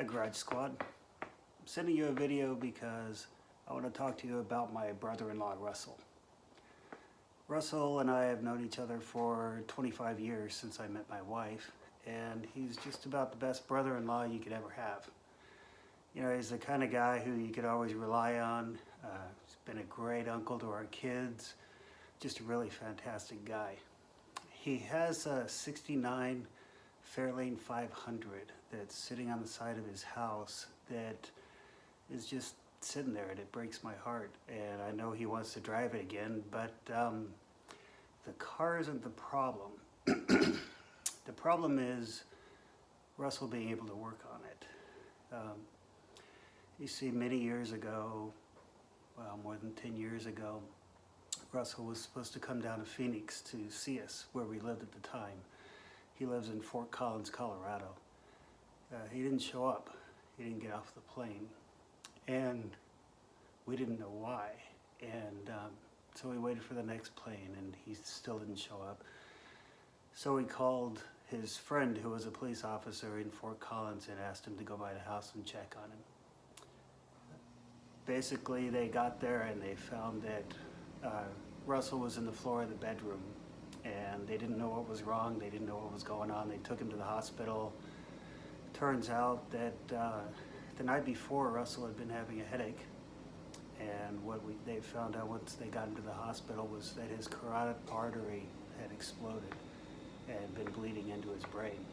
Hi Garage Squad. I'm sending you a video because I want to talk to you about my brother-in-law Russell. Russell and I have known each other for 25 years since I met my wife, and he's just about the best brother-in-law you could ever have. You know, he's the kind of guy who you could always rely on. He's been a great uncle to our kids, just a really fantastic guy. He has a 69 Fairlane 500 that's sitting on the side of his house that is just sitting there, and it breaks my heart. And I know he wants to drive it again, but the car isn't the problem. The problem is Russell being able to work on it. You see, many years ago, well, more than 10 years ago, Russell was supposed to come down to Phoenix to see us where we lived at the time. He lives in Fort Collins, Colorado. He didn't show up. He didn't get off the plane. And we didn't know why. And so we waited for the next plane, and he still didn't show up. So we called his friend, who was a police officer in Fort Collins, and asked him to go by the house and check on him. Basically, they got there and they found that Russell was in the floor of the bedroom, and they didn't know what was wrong. They didn't know what was going on. They took him to the hospital. Turns out that the night before, Russell had been having a headache, and what they found out once they got him to the hospital was that his carotid artery had exploded and been bleeding into his brain.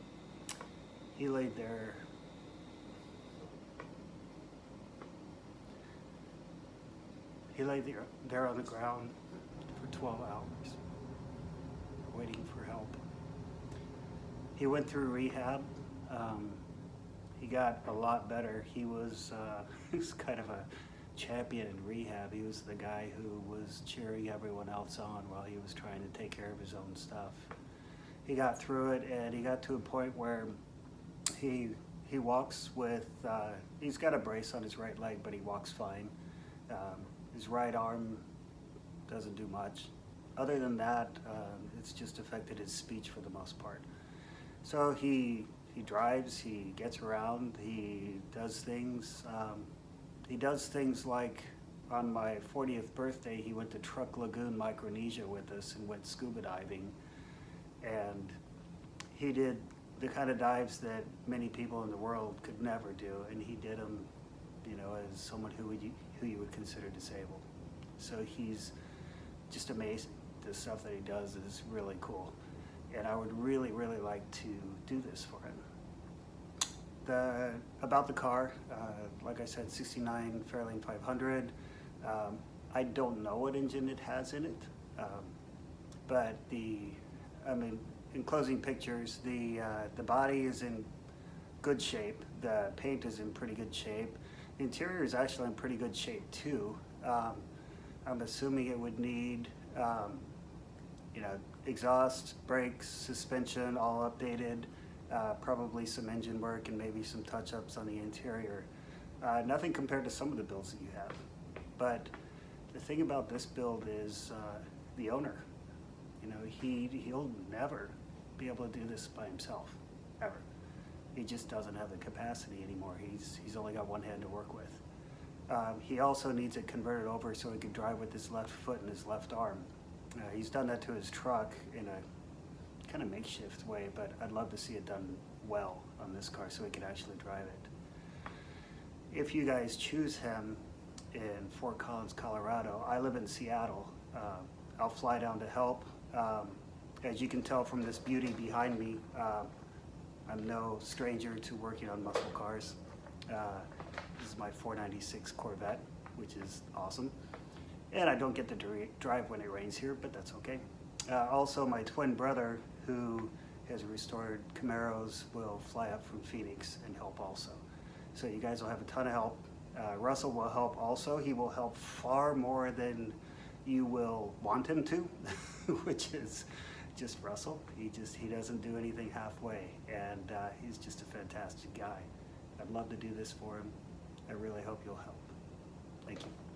He laid there on the ground for 12 hours, waiting for help. He went through rehab. He got a lot better. He was kind of a champion in rehab. He was the guy who was cheering everyone else on while he was trying to take care of his own stuff. He got through it, and he got to a point where he walks with, he's got a brace on his right leg, but he walks fine. His right arm doesn't do much. Other than that, it's just affected his speech for the most part. So he drives, he gets around, he does things. He does things like, on my 40th birthday, he went to Truk Lagoon, Micronesia with us and went scuba diving. And he did the kind of dives that many people in the world could never do, and he did them, you know, as someone who you would consider disabled. So he's just amazing. The stuff that he does is really cool, and I would really, really like to do this for him. About the car, like I said, 69 Fairlane 500. I don't know what engine it has in it, but in closing pictures, the body is in good shape. The paint is in pretty good shape. The interior is actually in pretty good shape too. I'm assuming it would need, you know, exhaust, brakes, suspension, all updated. Probably some engine work and maybe some touch-ups on the interior. Nothing compared to some of the builds that you have. But the thing about this build is the owner. You know, he'll never be able to do this by himself, ever. He just doesn't have the capacity anymore. He's only got one hand to work with. He also needs it converted over so he can drive with his left foot and his left arm. He's done that to his truck in a kind of makeshift way, but I'd love to see it done well on this car so he can actually drive it. If you guys choose him in Fort Collins, Colorado, I live in Seattle. I'll fly down to help. As you can tell from this beauty behind me, I'm no stranger to working on muscle cars. This is my 496 Corvette, which is awesome. And I don't get to drive when it rains here, but that's okay. Also, my twin brother, who has restored Camaros, will fly up from Phoenix and help also. So you guys will have a ton of help. Russell will help also. He will help far more than you will want him to, which is just Russell. He doesn't do anything halfway, and he's just a fantastic guy. I'd love to do this for him. I really hope you'll help. Thank you.